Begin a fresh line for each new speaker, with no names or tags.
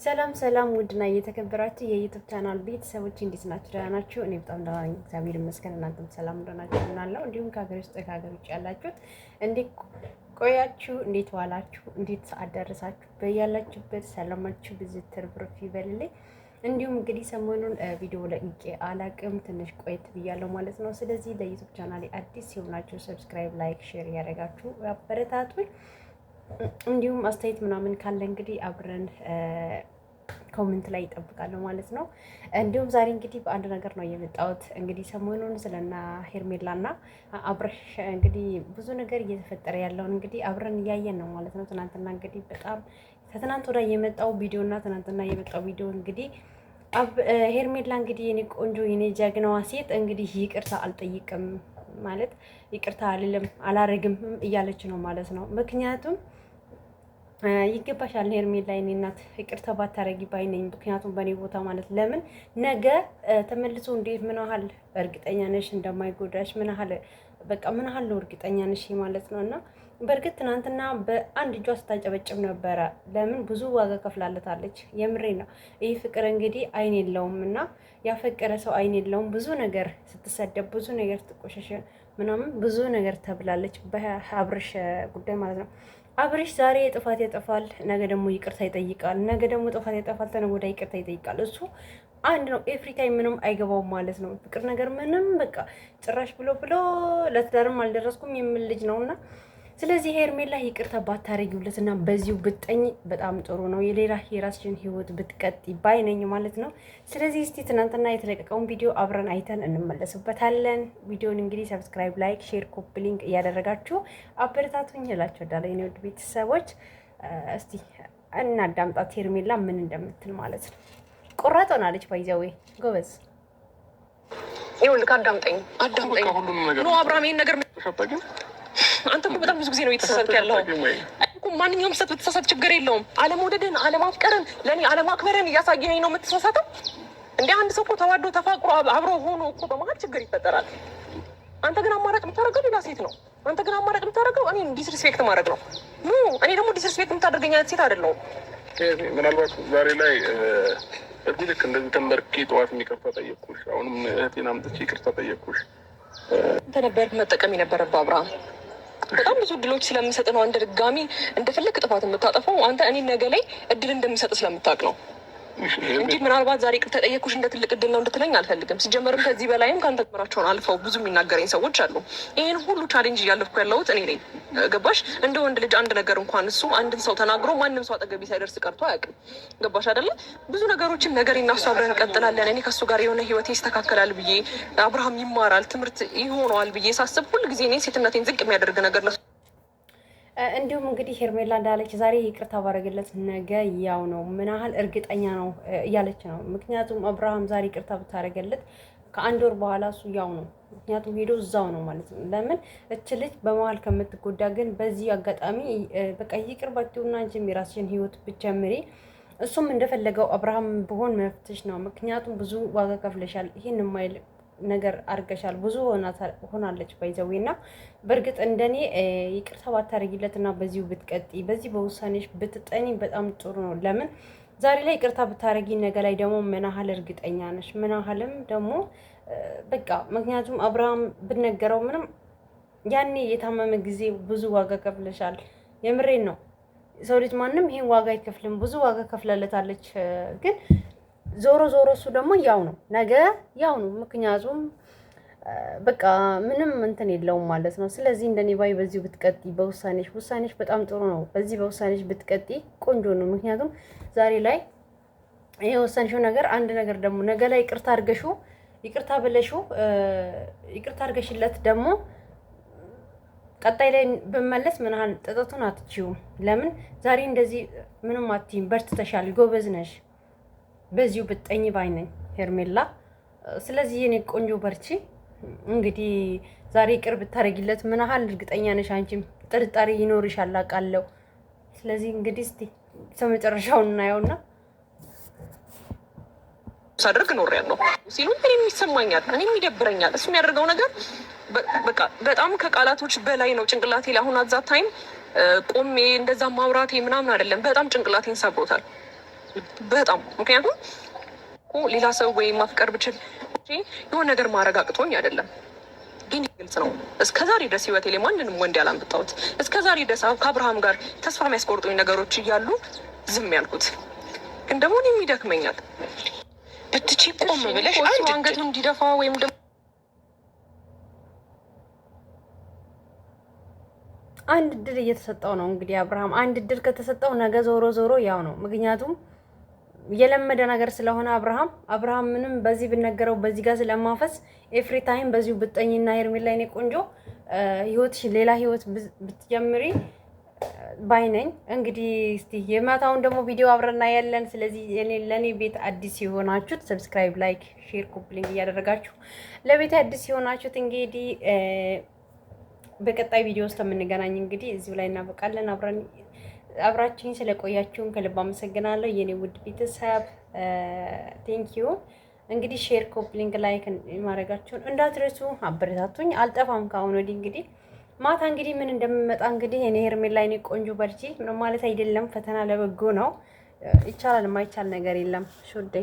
ሰላም ሰላም ውድና እየተከበራችሁ የዩቲዩብ ቻናል ቤተሰቦች እንዴት ናችሁ? ደህና ናችሁ? እኔ በጣም ደህና ነኝ፣ እግዚአብሔር ይመስገን። እናንተም ሰላም እንደሆናችሁ እናለው። እንዲሁም ከሀገር ውስጥ ከሀገር ውጭ ያላችሁት እንዴት ቆያችሁ? እንዴት ዋላችሁ? እንዴት ሰዓት ደረሳችሁ? በያላችሁበት ሰላማችሁ ብዙ ትርፍርፍ ይበልልኝ። እንዲሁም እንግዲህ ሰሞኑን ቪዲዮ ለቅቄ አላቅም፣ ትንሽ ቆየት ብያለሁ ማለት ነው። ስለዚህ ለዩቲዩብ ቻናሌ አዲስ ሲሆናችሁ ሰብስክራይብ፣ ላይክ፣ ሼር ያደረጋችሁ አበረታቱኝ። እንዲሁም አስተያየት ምናምን ካለ እንግዲህ አብረን ኮሜንት ላይ ይጠብቃለሁ ማለት ነው። እንዲሁም ዛሬ እንግዲህ በአንድ ነገር ነው የመጣሁት። እንግዲህ ሰሞኑን ስለና ሄርሜላና አብረሽ እንግዲህ ብዙ ነገር እየተፈጠረ ያለውን እንግዲህ አብረን እያየን ነው ማለት ነው። ትናንትና እንግዲህ በጣም ከትናንት ወዲያ የመጣው ቪዲዮ እና ትናንትና የመጣው ቪዲዮ እንግዲህ ሄርሜላ እንግዲህ የኔ ቆንጆ የኔ ጀግናዋ ሴት እንግዲህ ይቅርታ አልጠይቅም ማለት ይቅርታ አልልም አላረግም እያለች ነው ማለት ነው። ምክንያቱም ይገባሻል ሄርሜላ የኔ እናት ይቅርታ ባታረጊ ባይ ነኝ። ምክንያቱም በእኔ ቦታ ማለት ለምን ነገ ተመልሶ እንዴት ምን ያህል እርግጠኛ ነሽ እንደማይጎዳሽ ምን ያህል በቃ ምን ያህል ነው እርግጠኛ ነሽ ማለት ነው። እና በእርግጥ ትናንትና በአንድ እጇ ስታጨበጭብ ነበረ። ለምን ብዙ ዋጋ ከፍላለታለች። የምሬ ነው። ይህ ፍቅር እንግዲህ አይን የለውም እና ያፈቀረ ሰው አይን የለውም። ብዙ ነገር ስትሰደብ ብዙ ነገር ስትቆሸሸ ምናምን ብዙ ነገር ተብላለች በአብርሽ ጉዳይ ማለት ነው። አብርሽ ዛሬ ጥፋት ያጠፋል፣ ነገ ደግሞ ይቅርታ ይጠይቃል። ነገ ደግሞ ጥፋት ያጠፋል፣ ተነገ ወዲያ ይቅርታ ይጠይቃል። እሱ አንድ ነው። ኤፍሪካይ ምንም አይገባውም ማለት ነው። ፍቅር ነገር ምንም በቃ ጭራሽ ብሎ ለትዳርም አልደረስኩም የሚል ልጅ ነውና ስለዚህ ሄርሜላ ይቅርታ ባታረጊውለት እና በዚሁ ብትጠኝ በጣም ጥሩ ነው። የሌላ የራስሽን ህይወት ብትቀጥ ባይ ነኝ ማለት ነው። ስለዚህ እስቲ ትናንትና የተለቀቀውን ቪዲዮ አብረን አይተን እንመለስበታለን። ቪዲዮን እንግዲህ ሰብስክራይብ፣ ላይክ፣ ሼር፣ ኮፒ ሊንክ እያደረጋችሁ አበረታቱኝ እላችሁ ወዳለኝ የኔ ውድ ቤተሰቦች። እስቲ እናዳምጣት ሄርሜላ ምን እንደምትል ማለት ነው። ቆራጥ ሆናለች ባይዘዌ ጎበዝ።
ይኸውልህ አዳምጠኝ ነው አብርሃም ይሄን ነገር አንተ እኮ በጣም ብዙ ጊዜ ነው የተሳሳትክ ያለው። ማንኛውም ስህተት ብትሳሳት ችግር የለውም። አለመውደድን፣ አለማፍቀርን፣ ለእኔ አለማክበርን እያሳየኸኝ ነው የምትሳሳተው። እንደ አንድ ሰው እኮ ተዋዶ ተፋቅሮ አብሮ ሆኖ እኮ በመሀል ችግር ይፈጠራል። አንተ ግን አማራጭ የምታደርገው ሌላ ሴት ነው። አንተ ግን አማራጭ የምታደርገው እኔ ዲስሪስፔክት ማድረግ ነው። እኔ ደግሞ ዲስሪስፔክት የምታደርገኝ አይነት ሴት አይደለሁም።
ምናልባት ዛሬ ላይ እዚህ ልክ እንደዚህ ተንበርኬ ጠዋት የሚቀርታ ጠየቅኩሽ፣ አሁንም እህቴን አምጥቼ ይቅርታ ጠየቅኩሽ።
አንተ ነበርክ መጠቀም የነበረብህ አብርሃም። በጣም ብዙ እድሎች ስለምሰጥ ነው አንድ ድጋሚ እንደፈለግ ጥፋት የምታጠፈው። አንተ እኔ ነገ ላይ እድል እንደምሰጥ ስለምታውቅ ነው እንጂ ምናልባት ዛሬ ቅር ተጠየኩሽ እንደ ትልቅ እድል ነው እንድትለኝ አልፈልግም። ሲጀመርም ከዚህ በላይም ከአንተ ምራቸውን አልፈው ብዙ የሚናገረኝ ሰዎች አሉ። ይህን ሁሉ ቻሌንጅ እያለፍኩ ያለሁት እኔ ነኝ። ገባሽ? እንደ ወንድ ልጅ አንድ ነገር እንኳን እሱ አንድን ሰው ተናግሮ ማንም ሰው አጠገቢ ሳይደርስ ቀርቶ አያውቅም። ገባሽ አይደለ? ብዙ ነገሮችን ነገር እናሱ አብረን እንቀጥላለን። እኔ ከእሱ ጋር የሆነ ህይወቴ ይስተካከላል ብዬ አብርሃም ይማራል ትምህርት ይሆነዋል ብዬ ሳስብ ሁልጊዜ እኔ ሴትነቴን ዝቅ የሚያደርግ ነገር ለሱ
እንዲሁም እንግዲህ ሄርሜላ እንዳለች ዛሬ ይቅርታ ባረገለት ነገ ያው ነው ምን ያህል እርግጠኛ ነው እያለች ነው። ምክንያቱም አብርሃም ዛሬ ይቅርታ ብታረገለት ከአንድ ወር በኋላ እሱ ያው ነው። ምክንያቱም ሄዶ እዛው ነው ማለት ነው። ለምን እች ልጅ በመሀል ከምትጎዳ ግን በዚህ አጋጣሚ በቃ ይቅር ባትይውና አንቺም የራስሽን ህይወት ብትጀምሪ እሱም እንደፈለገው አብርሃም ብሆን መፍትሽ ነው። ምክንያቱም ብዙ ዋጋ ከፍለሻል፣ ይህን የማይል ነገር አድርገሻል፣ ብዙ ሆናለች ባይዘዌ እና በእርግጥ እንደኔ ይቅርታ ባታረጊለት እና በዚሁ ብትቀጢ በዚህ በውሳኔሽ ብትጠኒ በጣም ጥሩ ነው። ለምን ዛሬ ላይ ይቅርታ ብታረጊ ነገ ላይ ደግሞ ምን ያህል እርግጠኛ ነሽ? ምን ያህልም ደግሞ በቃ ምክንያቱም አብርሃም ብነገረው ምንም ያኔ የታመመ ጊዜ ብዙ ዋጋ ከፍለሻል። የምሬን ነው። ሰው ልጅ ማንም ይሄን ዋጋ አይከፍልም። ብዙ ዋጋ ከፍላለታለች ግን ዞሮ እሱ ደግሞ ያው ነው ነገ ያው ነው። ምክንያቱም በቃ ምንም እንትን የለውም ማለት ነው። ስለዚህ እንደኔ ባይ በዚሁ ብትቀጢ ውሳኔሽ በጣም ጥሩ ነው። በዚህ በውሳኔሽ ብትቀጢ ቆንጆ ነው። ምክንያቱም ዛሬ ላይ ይሄ ወሰንሽው ነገር አንድ ነገር ደግሞ ነገ ላይ ይቅርታ አድርገሽለት ደግሞ ቀጣይ ላይ ብመለስ ምን ያህል ጥጠቱን አትችይውም። ለምን ዛሬ እንደዚህ ምንም አትይም። በርትተሻል፣ ጎበዝ ነሽ። በዚሁ ብትጠኝ ባይ ነኝ ሄርሜላ። ስለዚህ የኔ ቆንጆ በርቺ። እንግዲህ ዛሬ ቅርብ ብታረጊለት ምን ያህል እርግጠኛ ነሽ? አንቺም ጥርጣሬ ይኖርሻል አውቃለሁ። ስለዚህ እንግዲህ እስቲ መጨረሻውን እናየውና
ሳደርግ ኖሬያለሁ ሲሉ እኔም ይሰማኛል፣ እኔም ይደብረኛል። እሱ የሚያደርገው ነገር በቃ በጣም ከቃላቶች በላይ ነው። ጭንቅላቴ ላይ አሁን አዛ ታይም ቆሜ እንደዛ ማውራቴ ምናምን አይደለም፣ በጣም ጭንቅላቴን ሰብሮታል። በጣም ምክንያቱም ሌላ ሰው ወይም ማፍቀር ብችል የሆነ ነገር ማድረግ አቅቶኝ አይደለም። ግን ግልጽ ነው እስከዛሬ ድረስ ህይወቴ ላይ ማንንም ወንድ ያላመጣሁት እስከዛሬ ድረስ ከአብርሃም ጋር ተስፋ የሚያስቆርጡኝ ነገሮች እያሉ ዝም ያልኩት ግን ደግሞ እኔም ይደክመኛል። ብትቺ ቆም ብለሽ አንገቱ እንዲደፋ ወይም ደግሞ
አንድ እድል እየተሰጠው ነው እንግዲህ አብርሃም። አንድ እድል ከተሰጠው ነገ ዞሮ ዞሮ ያው ነው። ምክንያቱም የለመደ ነገር ስለሆነ አብርሃም ምንም በዚህ ብነገረው በዚህ ጋር ስለማፈስ ኤፍሪ ታይም በዚሁ ብጠኝና ሄርሜላ የኔ ቆንጆ ህይወትሽ ሌላ ህይወት ብትጀምሪ ባይነኝ። እንግዲህ እስቲ የማታውን ደግሞ ቪዲዮ አብረና ያለን። ስለዚህ ለኔ ቤት አዲስ የሆናችሁት ሰብስክራይብ፣ ላይክ፣ ሼር፣ ኮፕሊንግ እያደረጋችሁ ለቤት አዲስ የሆናችሁት እንግዲህ በቀጣይ ቪዲዮ ውስጥ የምንገናኝ እንግዲህ እዚሁ ላይ እናበቃለን። አብራችሁኝ ስለቆያችሁን ከልብ አመሰግናለሁ የኔ ውድ ቤተሰብ። ቴንኪዩ። እንግዲህ ሼር፣ ኮፕሊንግ፣ ላይክ ማድረጋችሁን እንዳትረሱ። አበረታቱኝ። አልጠፋም ከአሁን ወዲህ እንግዲህ ማታ እንግዲህ ምን እንደምመጣ እንግዲህ እኔ ሄርሜላ የኔ ቆንጆ በርቺ። ምንም ማለት አይደለም። ፈተና ለበጎ ነው። ይቻላል። የማይቻል ነገር የለም። ሹዴ